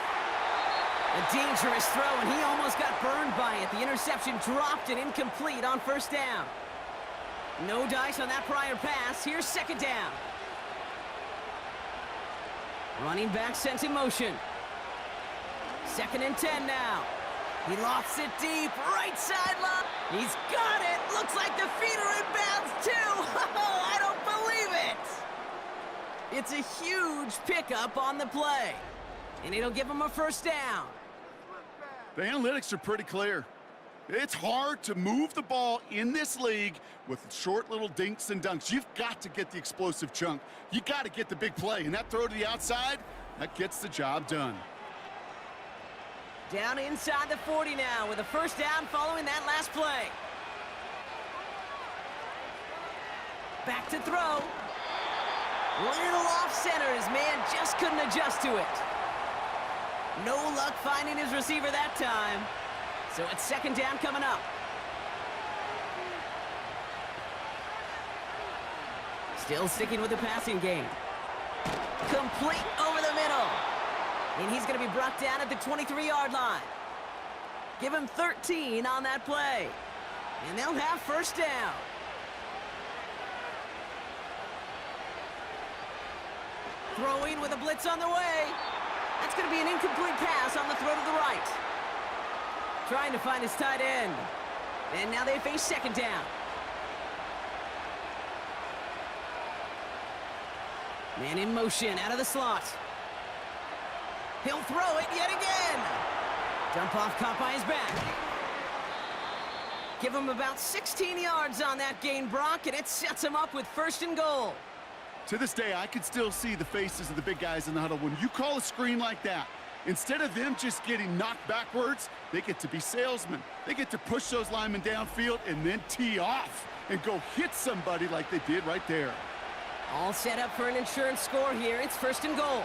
A dangerous throw, and he almost got burned by it. The interception dropped and incomplete on 1st down. No dice on that prior pass. Here's 2nd down. Running back sent in motion. 2nd and 10 now. He lofts it deep, right sideline. He's got it. Looks like the feet are in bounds too. Oh, I don't believe it. It's a huge pickup on the play. And it'll give him a first down. The analytics are pretty clear. It's hard to move the ball in this league with short little dinks and dunks. You've got to get the explosive chunk. You got to get the big play. And that throw to the outside, that gets the job done. Down inside the 40 now with a first down following that last play. Back to throw. Little off center. His man just couldn't adjust to it. No luck finding his receiver that time. So it's second down coming up. Still sticking with the passing game. Complete over the middle. And he's going to be brought down at the 23-yard line. Give him 13 on that play. And they'll have first down. Throwing with a blitz on the way. That's going to be an incomplete pass on the throw to the right. Trying to find his tight end. And now they face second down. Man in motion out of the slot. He'll throw it yet again. Dump off caught by his back. Give him about 16 yards on that gain, Brock, and it sets him up with first and goal. To this day, I can still see the faces of the big guys in the huddle. When you call a screen like that, instead of them just getting knocked backwards, they get to be salesmen. They get to push those linemen downfield and then tee off and go hit somebody like they did right there. All set up for an insurance score here. It's first and goal.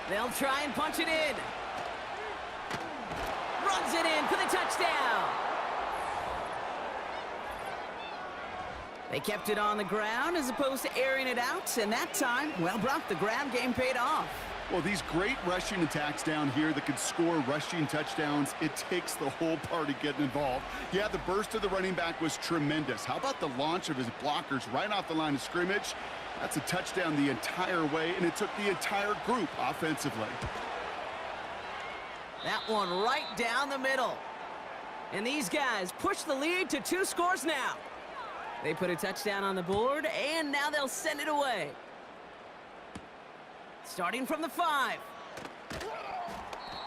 They'll try and punch it in. Runs it in for the touchdown. They kept it on the ground as opposed to airing it out, and that time, well, Brock, the grab game paid off. Well, these great rushing attacks down here that can score rushing touchdowns, it takes the whole party getting involved. Yeah, the burst of the running back was tremendous. How about the launch of his blockers right off the line of scrimmage? That's a touchdown the entire way, and it took the entire group offensively. That one right down the middle. And these guys push the lead to 2 scores now. They put a touchdown on the board, and now they'll send it away. Starting from the 5.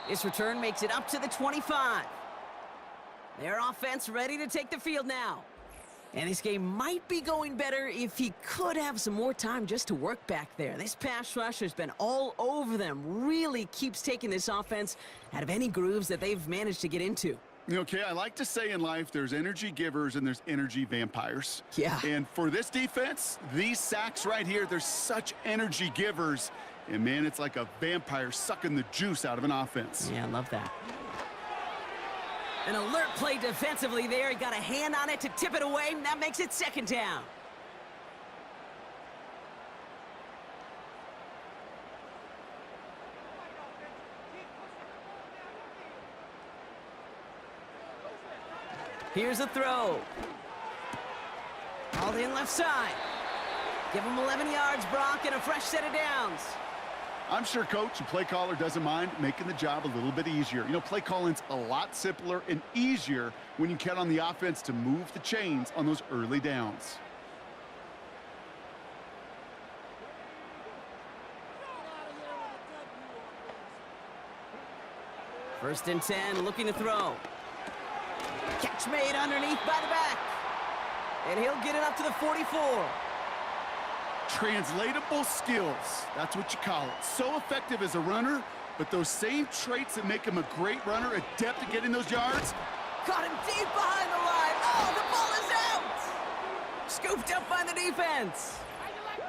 This return makes it up to the 25. Their offense ready to take the field now. And this game might be going better if he could have some more time just to work back there. This pass rush has been all over them. Really keeps taking this offense out of any grooves that they've managed to get into. Okay, I like to say in life there's energy givers and there's energy vampires. Yeah. And for this defense, these sacks right here, they're such energy givers. And, man, it's like a vampire sucking the juice out of an offense. Yeah, I love that. An alert play defensively there. He got a hand on it to tip it away, and that makes it second down. Here's a throw. All in left side. Give him 11 yards, Brock, and a fresh set of downs. I'm sure coach and play caller doesn't mind making the job a little bit easier. You know, play calling's a lot simpler and easier when you count on the offense to move the chains on those early downs. First and 10, looking to throw. Catch made underneath by the back. And he'll get it up to the 44. Translatable skills, that's what you call it. So effective as a runner, but those same traits that make him a great runner, adept at getting those yards. Caught him deep behind the line. Oh, the ball is out! Scooped up by the defense.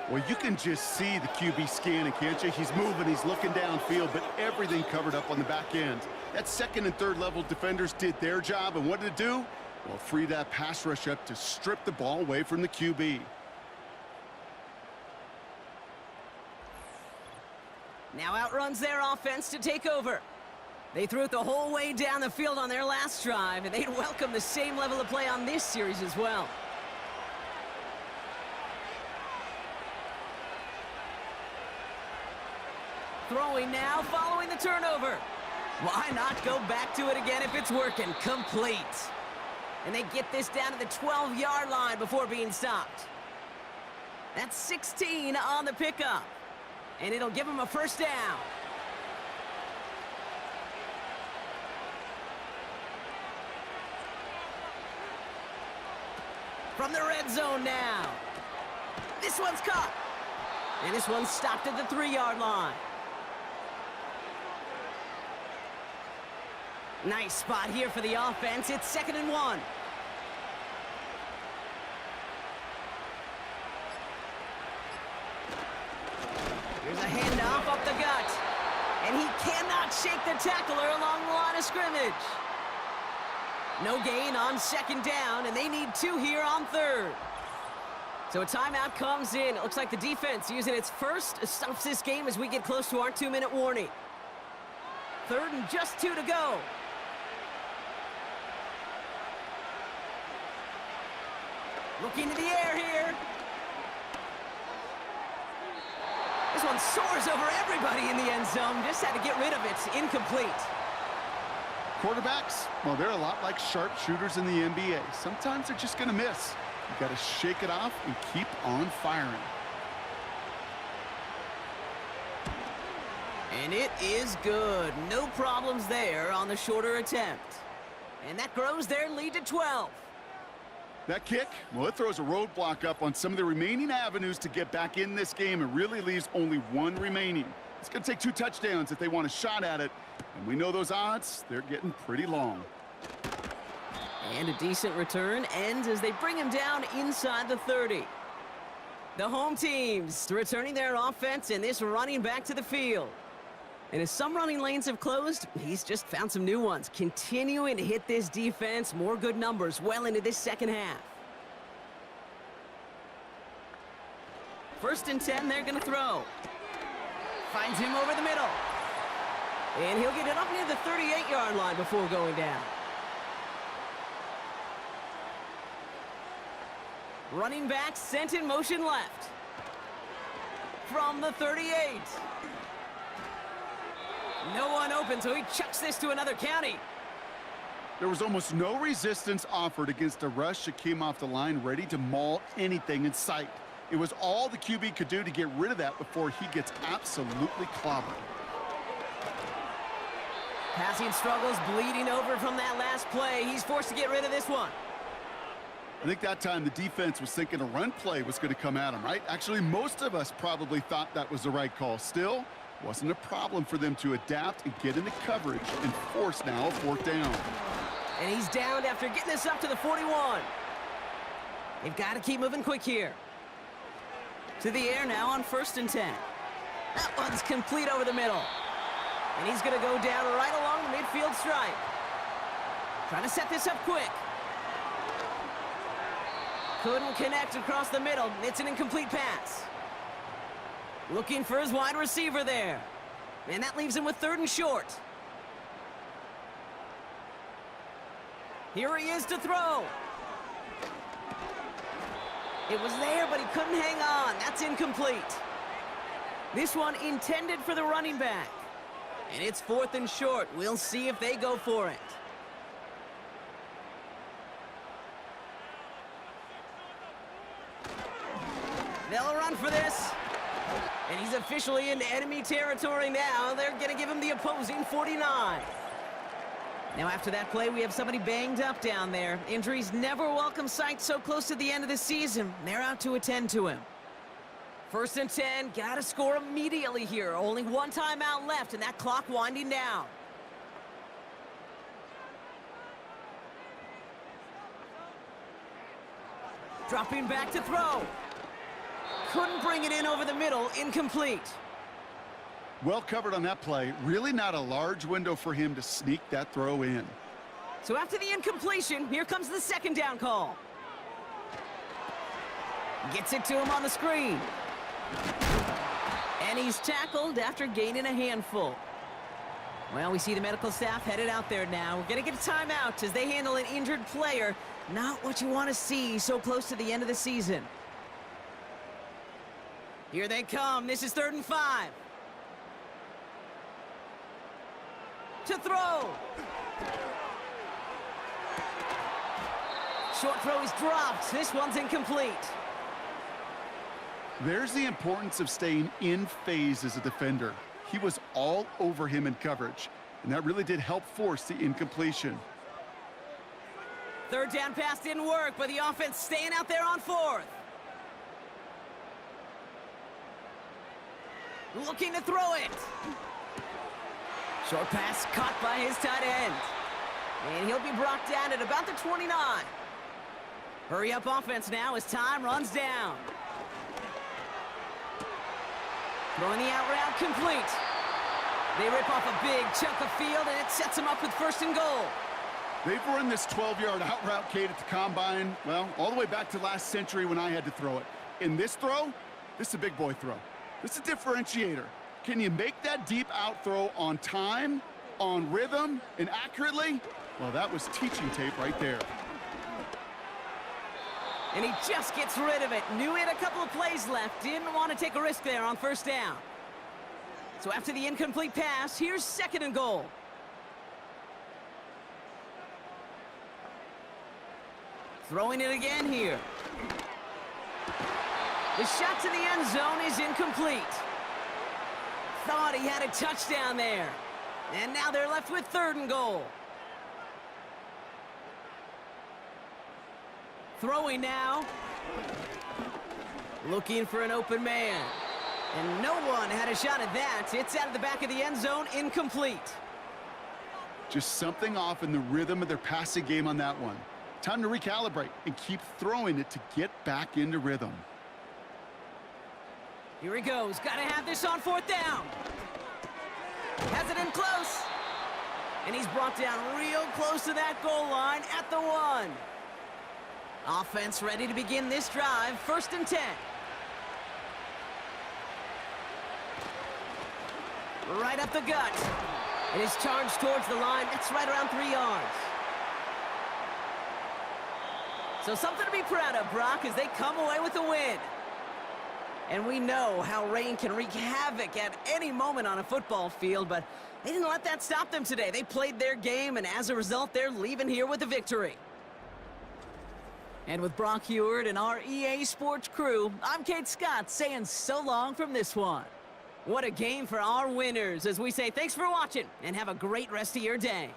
Well, you can just see the QB scanning, can't you? He's moving, he's looking downfield, but everything covered up on the back end. That second and third level defenders did their job, and what did it do? Well, free that pass rush up to strip the ball away from the QB. Now outruns their offense to take over. They threw it the whole way down the field on their last drive, and they'd welcome the same level of play on this series as well. Throwing now, following the turnover. Why not go back to it again if it's working? Complete. And they get this down to the 12-yard line before being stopped. That's 16 on the pickup. And it'll give them a first down. From the red zone now. This one's caught. And this one's stopped at the 3-yard line. Nice spot here for the offense. It's 2nd and 1. Here's a handoff up the gut. And he cannot shake the tackler along the line of scrimmage. No gain on 2nd down, and they need 2 here on 3rd. So a timeout comes in. It looks like the defense using its first stops this game as we get close to our 2-minute warning. 3rd and just 2 to go. Looking to the air here. This one soars over everybody in the end zone. Just had to get rid of it. Incomplete. Quarterbacks, well, they're a lot like sharpshooters in the NBA. Sometimes they're just going to miss. You got to shake it off and keep on firing. And it is good. No problems there on the shorter attempt. And that grows their lead to 12. That kick, well, it throws a roadblock up on some of the remaining avenues to get back in this game and really leaves only 1 remaining. It's going to take 2 touchdowns if they want a shot at it. And we know those odds, they're getting pretty long. And a decent return ends as they bring him down inside the 30. The home team's returning their offense and this running back to the field. And as some running lanes have closed, he's just found some new ones. Continuing to hit this defense, more good numbers well into this second half. 1st and 10, they're going to throw. Finds him over the middle. And he'll get it up near the 38-yard line before going down. Running back sent in motion left. From the 38. No one open, so he chucks this to another county. There was almost no resistance offered against a rush that came off the line ready to maul anything in sight. It was all the QB could do to get rid of that before he gets absolutely clobbered. Passing struggles bleeding over from that last play. He's forced to get rid of this one. I think that time the defense was thinking a run play was going to come at him, right? Actually, most of us probably thought that was the right call. Still, wasn't a problem for them to adapt and get into coverage and force now a 4th down. And he's downed after getting this up to the 41. They've got to keep moving quick here. To the air now on 1st and 10. That one's complete over the middle. And he's going to go down right along the midfield stripe. Trying to set this up quick. Couldn't connect across the middle. It's an incomplete pass. Looking for his wide receiver there. And that leaves him with 3rd and short. Here he is to throw. It was there, but he couldn't hang on. That's incomplete. This one intended for the running back. And it's 4th and short. We'll see if they go for it. They'll run for this. And he's officially into enemy territory now. They're going to give him the opposing 49. Now after that play, we have somebody banged up down there. Injuries never a welcome sight so close to the end of the season. They're out to attend to him. 1st and 10, got to score immediately here. Only 1 timeout left, and that clock winding down. Dropping back to throw. Couldn't bring it in over the middle. Incomplete. Well covered on that play. Really not a large window for him to sneak that throw in. So after the incompletion, here comes the 2nd down call. Gets it to him on the screen. And he's tackled after gaining a handful. Well, we see the medical staff headed out there now. We're going to get a timeout as they handle an injured player. Not what you want to see so close to the end of the season. Here they come. This is 3rd and 5. To throw. Short throw is dropped. This one's incomplete. There's the importance of staying in phase as a defender. He was all over him in coverage, and that really did help force the incompletion. 3rd down pass didn't work, but the offense staying out there on 4th. looking to throw it. Short pass caught by his tight end. And he'll be brought down at about the 29. Hurry up offense now as time runs down. Throwing the out route complete. They rip off a big chunk of field, and it sets them up with 1st and goal. They've run this 12-yard out route, Kate, at the combine, well, all the way back to last century when I had to throw it. In this throw, this is a big boy throw. This is a differentiator. Can you make that deep out throw on time, on rhythm, and accurately? Well, that was teaching tape right there. And he just gets rid of it. Knew he had a couple of plays left. Didn't want to take a risk there on 1st down. So after the incomplete pass, here's 2nd and goal. Throwing it again here. The shot to the end zone is incomplete. Thought he had a touchdown there. And now they're left with 3rd and goal. Throwing now. Looking for an open man. And no one had a shot at that. It's out of the back of the end zone, incomplete. Just something off in the rhythm of their passing game on that one. Time to recalibrate and keep throwing it to get back into rhythm. Here he goes. Got to have this on 4th down. Has it in close. And he's brought down real close to that goal line at the 1. Offense ready to begin this drive. 1st and 10. Right up the gut. It is charged towards the line. That's right around 3 yards. So something to be proud of, Brock, as they come away with a win. And we know how rain can wreak havoc at any moment on a football field, but they didn't let that stop them today. They played their game, and as a result, they're leaving here with a victory. And with Brock Heward and our EA Sports crew, I'm Kate Scott saying so long from this one. What a game for our winners, as we say thanks for watching and have a great rest of your day.